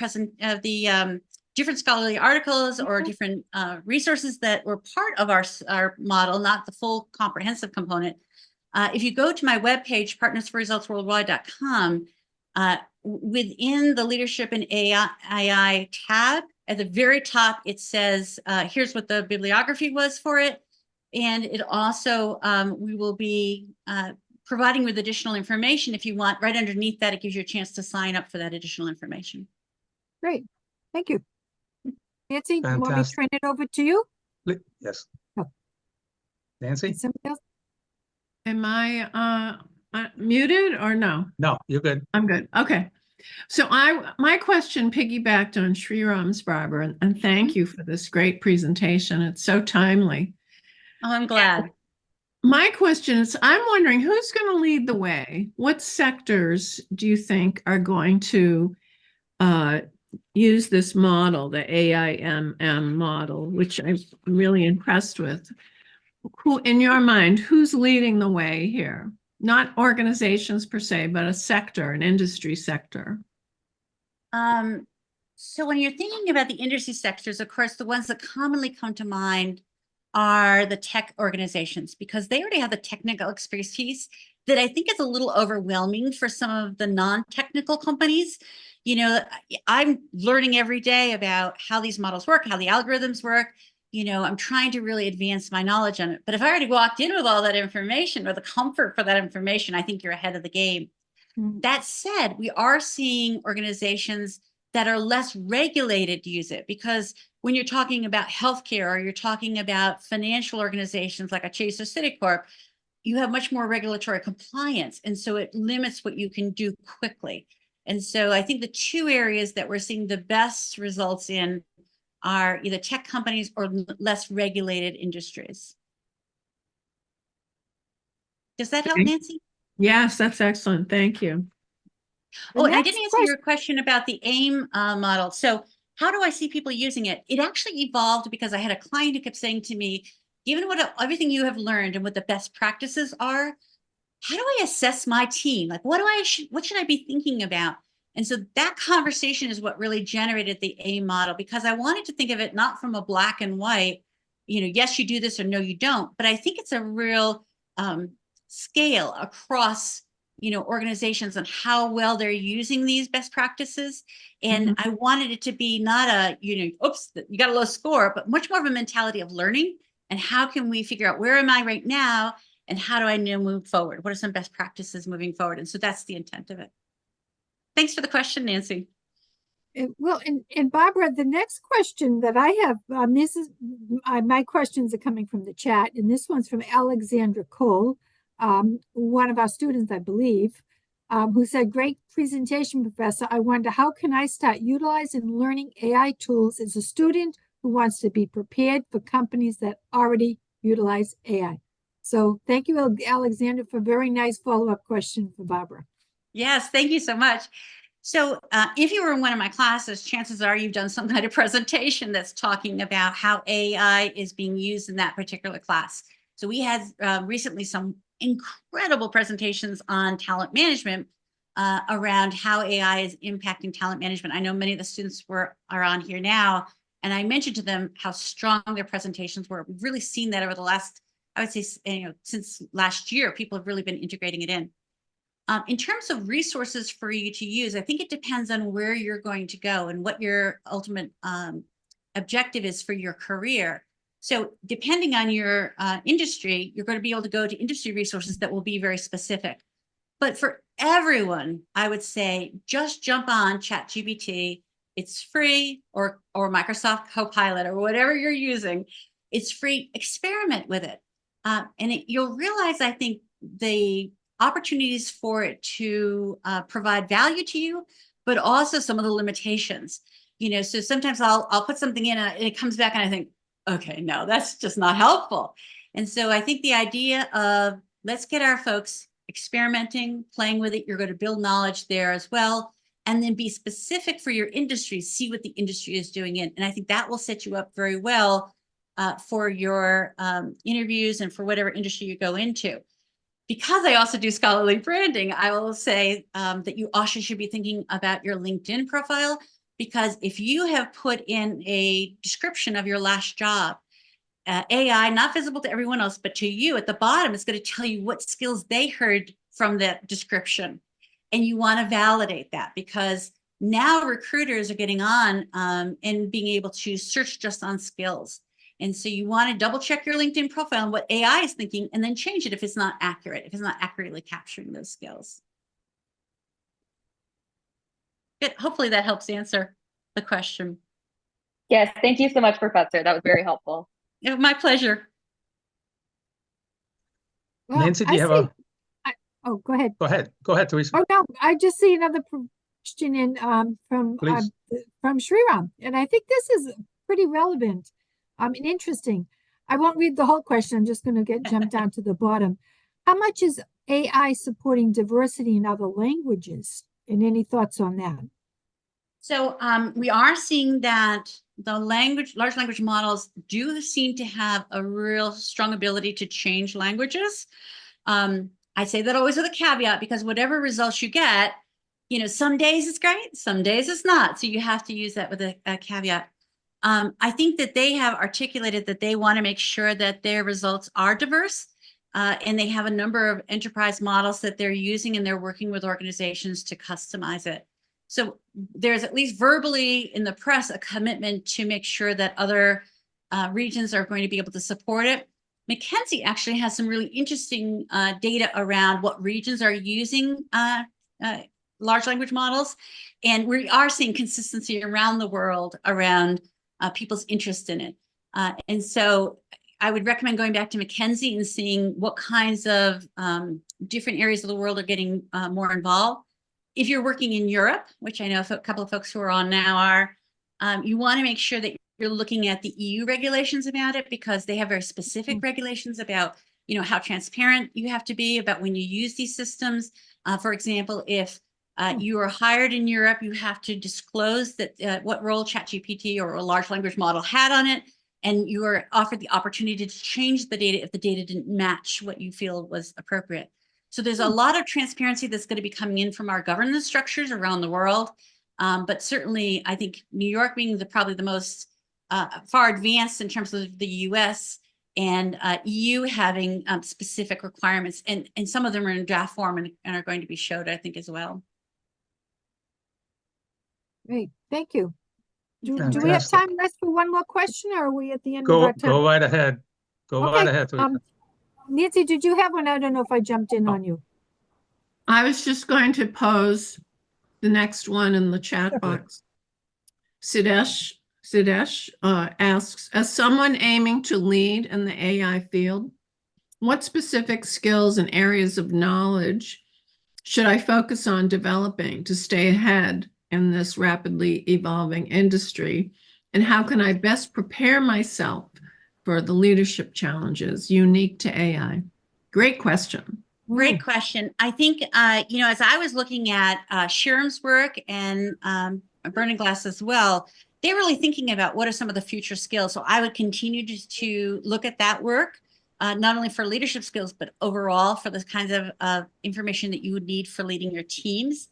different scholarly articles or different resources that were part of our model, not the full comprehensive component, if you go to my webpage, partnersforresultsworldwide.com, within the Leadership in AI tab, at the very top, it says, here's what the bibliography was for it. And it also, we will be providing with additional information if you want. Right underneath that, it gives you a chance to sign up for that additional information. Great. Thank you. Nancy, Fantastic. you want me to turn it over to you? Yes. Oh. Nancy? Somebody else? Am I muted or no? No, you're good. I'm good. Okay. So my question piggybacked on Sriram's, Barbara, and thank you for this great presentation. It's so timely. Oh, I'm glad. My question is, I'm wondering who's going to lead the way? What sectors do you think are going to use this model, the AIMM model, which I'm really impressed with? Who, in your mind, who's leading the way here? Not organizations per se, but a sector, an industry sector. So when you're thinking about the industry sectors, of course, the ones that commonly come to mind are the tech organizations, because they already have the technical expertise that I think is a little overwhelming for some of the non-technical companies. You know, I'm learning every day about how these models work, how the algorithms work. You know, I'm trying to really advance my knowledge on it. But if I already walked in with all that information or the comfort for that information, I think you're ahead of the game. That said, we are seeing organizations that are less regulated use it, because when you're talking about healthcare or you're talking about financial organizations like a Chase or Citicorp, you have much more regulatory compliance. And so it limits what you can do quickly. And so I think the two areas that we're seeing the best results in are either tech companies or less regulated industries. Does that help, Nancy? Yes, that's excellent. Thank you. Oh, and I didn't answer your question about the AIM model. So how do I see people using it? It actually evolved because I had a client who kept saying to me, given what everything you have learned and what the best practices are, how do I assess my team? Like, what should I be thinking about? And so that conversation is what really generated the AIM model, because I wanted to think of it not from a black and white, yes, you do this or no, you don't. But I think it's a real scale across, organizations on how well they're using these best practices. And I wanted it to be not a, oops, you got a low score, but much more of a mentality of learning. And how can we figure out where am I right now? And how do I now move forward? What are some best practices moving forward? And so that's the intent of it. Thanks for the question, Nancy. Well, and Barbara, the next question that I have, this is my questions are coming from the chat, and this one's from Alexandra Cole, one of our students, I believe, who said, "Great presentation, Professor. I wonder, how can I start utilizing and learning AI tools as a student who wants to be prepared for companies that already utilize AI?" So thank you, Alexandra, for a very nice follow-up question for Barbara. Yes, thank you so much. So if you were in one of my classes, chances are you've done some kind of presentation that's talking about how AI is being used in that particular class. So we had recently some incredible presentations on talent management around how AI is impacting talent management. I know many of the students are on here now, and I mentioned to them how strong their presentations were. We've really seen that over the last, I would say, since last year, people have really been integrating it in. In terms of resources for you to use, I think it depends on where you're going to go and what your ultimate objective is for your career. So depending on your industry, you're going to be able to go to industry resources that will be very specific. But for everyone, I would say just jump on ChatGPT. It's free, or Microsoft Copilot, or whatever you're using. It's free. Experiment with it. And you'll realize, I think, the opportunities for it to provide value to you, but also some of the limitations. So sometimes I'll put something in and it comes back and I think, okay, no, that's just not helpful. And so I think the idea of let's get our folks experimenting, playing with it. You're going to build knowledge there as well. And then be specific for your industry, see what the industry is doing in. And I think that will set you up very well for your interviews and for whatever industry you go into. Because I also do scholarly branding, I will say that you also should be thinking about your LinkedIn profile, because if you have put in a description of your last job, AI, not visible to everyone else, but to you at the bottom, it's going to tell you what skills they heard from that description. And you want to validate that, because now recruiters are getting on and being able to search just on skills. And so you want to double check your LinkedIn profile and what AI is thinking, and then change it if it's not accurate, if it's not accurately capturing those skills. Good. Hopefully that helps answer the question. Yes, thank you so much, Professor. That was very helpful. My pleasure. Well, Nancy, do you have oh, go ahead. Go ahead, Teresa. Oh, no, I just see another question in from Shriram, and I think this is pretty relevant and interesting. I won't read the whole question. I'm just going to jump down to the bottom. How much is AI supporting diversity in other languages? And any thoughts on that? So we are seeing that the large language models do seem to have a real strong ability to change languages. I say that always with a caveat, because whatever results you get, some days it's great, some days it's not. So you have to use that with a caveat. I think that they have articulated that they want to make sure that their results are diverse, and they have a number of enterprise models that they're using, and they're working with organizations to customize it. So there's, at least verbally in the press, a commitment to make sure that other regions are going to be able to support it. McKinsey actually has some really interesting data around what regions are using large language models. And we are seeing consistency around the world around people's interest in it. And so I would recommend going back to McKinsey and seeing what kinds of different areas of the world are getting more involved. If you're working in Europe, which I know a couple of folks who are on now are, you want to make sure that you're looking at the EU regulations about it, because they have very specific regulations about, you know, how transparent you have to be about when you use these systems. For example, if you are hired in Europe, you have to disclose that what role ChatGPT or a large language model had on it, and you are offered the opportunity to change the data if the data didn't match what you feel was appropriate. So there's a lot of transparency that's going to be coming in from our governance structures around the world. But certainly, I think New York being probably the most far advanced in terms of the US, and EU having specific requirements. And some of them are in draft form and are going to be showed, I think, as well. Great, thank you. Do we have Fantastic. time left for one more question, or are we at the end of our time? Go right ahead. Go right ahead. Teresa. Nancy, did you have one? I don't know if I jumped in on you. I was just going to pose the next one in the chat box. Sidesh asks, as someone aiming to lead in the AI field, what specific skills and areas of knowledge should I focus on developing to stay ahead in this rapidly evolving industry? And how can I best prepare myself for the leadership challenges unique to AI? Great question. Great question. I think, you know, as I was looking at Shirm's work and Burning Glass as well, they're really thinking about what are some of the future skills. So I would continue to look at that work, not only for leadership skills, but overall for the kinds of information that you would need for leading your teams.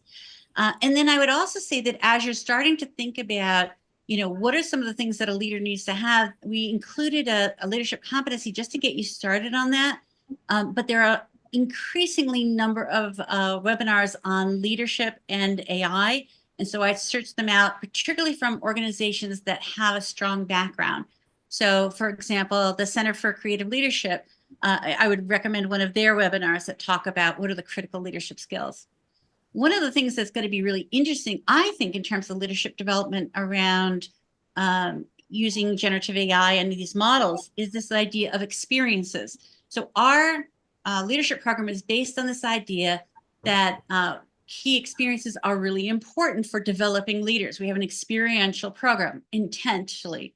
And then I would also say that as you're starting to think about, you know, what are some of the things that a leader needs to have, we included a leadership competency just to get you started on that. But there are increasingly number of webinars on leadership and AI. And so I searched them out, particularly from organizations that have a strong background. So for example, the Center for Creative Leadership, I would recommend one of their webinars that talk about what are the critical leadership skills. One of the things that's going to be really interesting, I think, in terms of leadership development around using generative AI and these models is this idea of experiences. So our leadership program is based on this idea that key experiences are really important for developing leaders. We have an experiential program intentionally.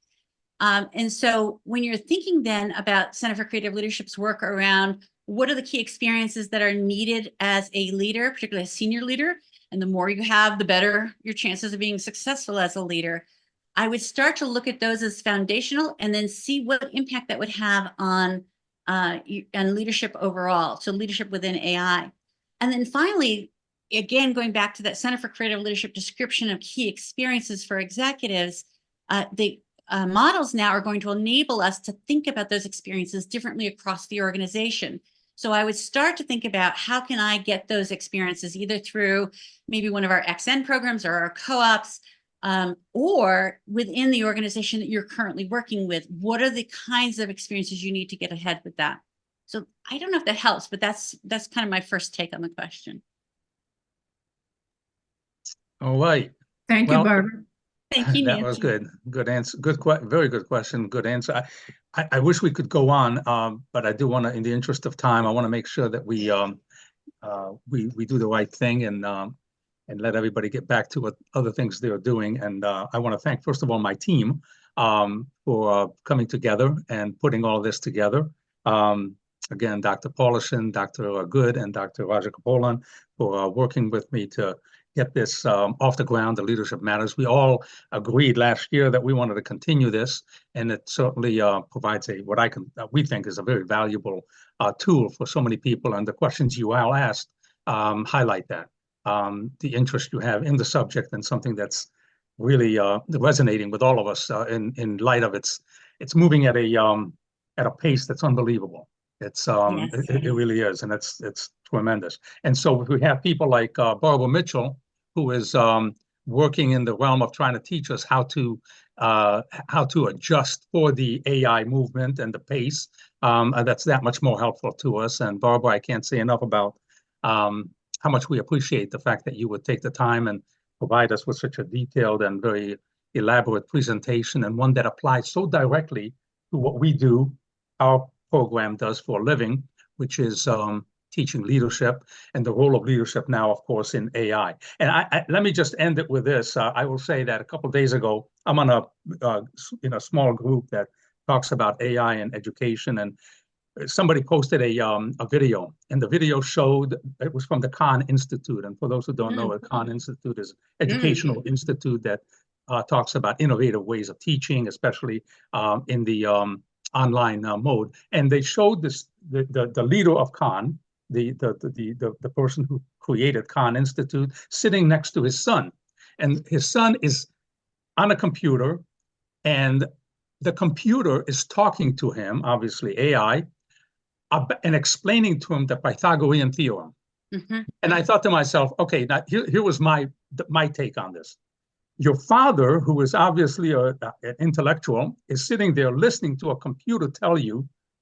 And so when you're thinking then about Center for Creative Leadership's work around what are the key experiences that are needed as a leader, particularly a senior leader, and the more you have, the better your chances of being successful as a leader, I would start to look at those as foundational and then see what impact that would have on and leadership overall, so leadership within AI. And then finally, again, going back to that Center for Creative Leadership description of key experiences for executives, the models now are going to enable us to think about those experiences differently across the organization. So I would start to think about how can I get those experiences either through maybe one of our XN programs or our co-ops, or within the organization that you're currently working with. What are the kinds of experiences you need to get ahead with that? So I don't know if that helps, but that's kind of my first take on the question. All right. Thank you, Barbara. Thank you, That Nancy. was good. Good answer. Very good question. Good answer. I wish we could go on, but I do want to, in the interest of time, I want to make sure that we do the right thing and let everybody get back to what other things they're doing. And I want to thank, first of all, my team for coming together and putting all this together. Again, Dr. Paulison, Dr. Good, and Dr. Roger Capolan for working with me to get this off the ground, the Leadership Matters. We all agreed last year that we wanted to continue this, and it certainly provides what we think is a very valuable tool for so many people. And the questions you all asked highlight that. The interest you have in the subject and something that's really resonating with all of us in light of it's moving at a pace that's unbelievable. It's Yes. it really is, and it's tremendous. And so if we have people like Barbara Mitchell, who is working in the realm of trying to teach us how to adjust for the AI movement and the pace, that's that much more helpful to us. And Barbara, I can't say enough about how much we appreciate the fact that you would take the time and provide us with such a detailed and very elaborate presentation, and one that applies so directly to what we do, our program does for a living, which is teaching leadership and the role of leadership now, of course, in AI. And let me just end it with this. I will say that a couple of days ago, I'm on a small group that talks about AI and education, and somebody posted a video, and the video showed, it was from the Khan Institute. And for those who don't know, the Khan Institute is an educational institute that talks about innovative ways of teaching, especially in the online mode. And they showed this, the leader of Khan, the person who created Khan Institute, sitting next to his son. And his son is on a computer, and the computer is talking to him, obviously AI, and explaining to him the Pythagorean theorem. And I thought to myself, okay, now here was my take on this. Your father, who is obviously an intellectual, is sitting there listening to a computer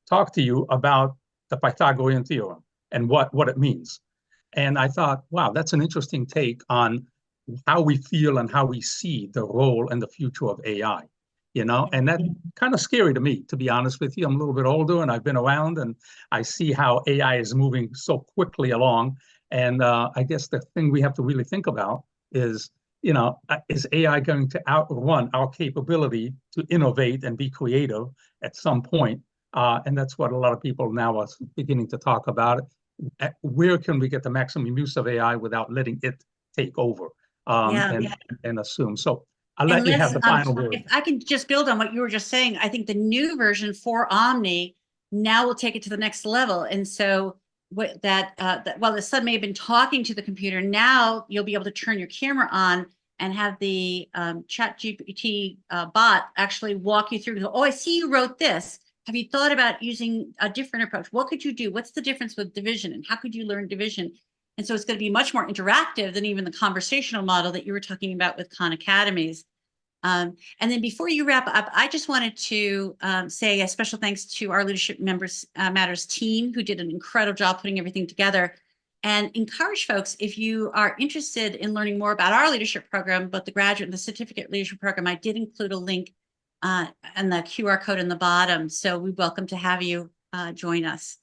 talk to you about the Pythagorean theorem and what it means. And I thought, wow, that's an interesting take on how we feel and how we see the role and the future of AI. And that's kind of scary to me, to be honest with you. I'm a little bit older and I've been around, and I see how AI is moving so quickly along. And I guess the thing we have to really think about is, is AI going to outrun our capability to innovate and be creative at some point? And that's what a lot of people now are beginning to talk about. Where can we get the maximum use of AI without letting it take over and assume? So I'll let you have the final word. If I can just build on what you were just saying, I think the new version for Omni now will take it to the next level. And so while the son may have been talking to the computer, now you'll be able to turn your camera on and have the ChatGPT bot actually walk you through. Oh, I see you wrote this. Have you thought about using a different approach? What could you do? What's the difference with division, and how could you learn division? And so it's going to be much more interactive than even the conversational model that you were talking about with Khan Academies. And then before you wrap up, I just wanted to say a special thanks to our Leadership Matters team, who did an incredible job putting everything together, and encourage folks, if you are interested in learning more about our leadership program, both the graduate and the certificate leadership program, I did include a link and the QR code in the bottom. So we welcome to have you join us.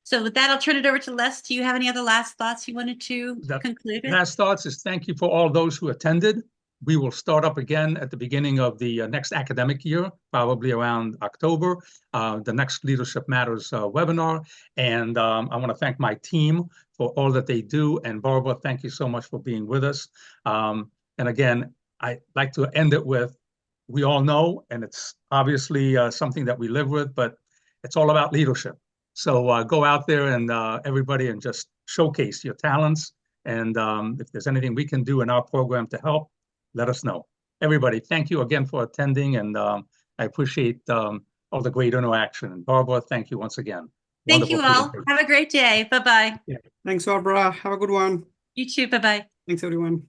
So with that, I'll turn it over to Les. Do you have any other last thoughts you wanted to conclude? Last thoughts is thank you for all those who attended. We will start up again at the beginning of the next academic year, probably around October, the next Leadership Matters webinar. And I want to thank my team for all that they do. And Barbara, thank you so much for being with us. And again, I'd like to end it with, we all know, and it's obviously something that we live with, but it's all about leadership. So go out there and everybody, and just showcase your talents. And if there's anything we can do in our program to help, let us know. Everybody, thank you again for attending, and I appreciate all the great interaction. And Barbara, thank you once again. Thank you all. Have a great day. Bye-bye. Yeah. Thanks, Barbara. Have a good one. You too. Bye-bye. Thanks, everyone.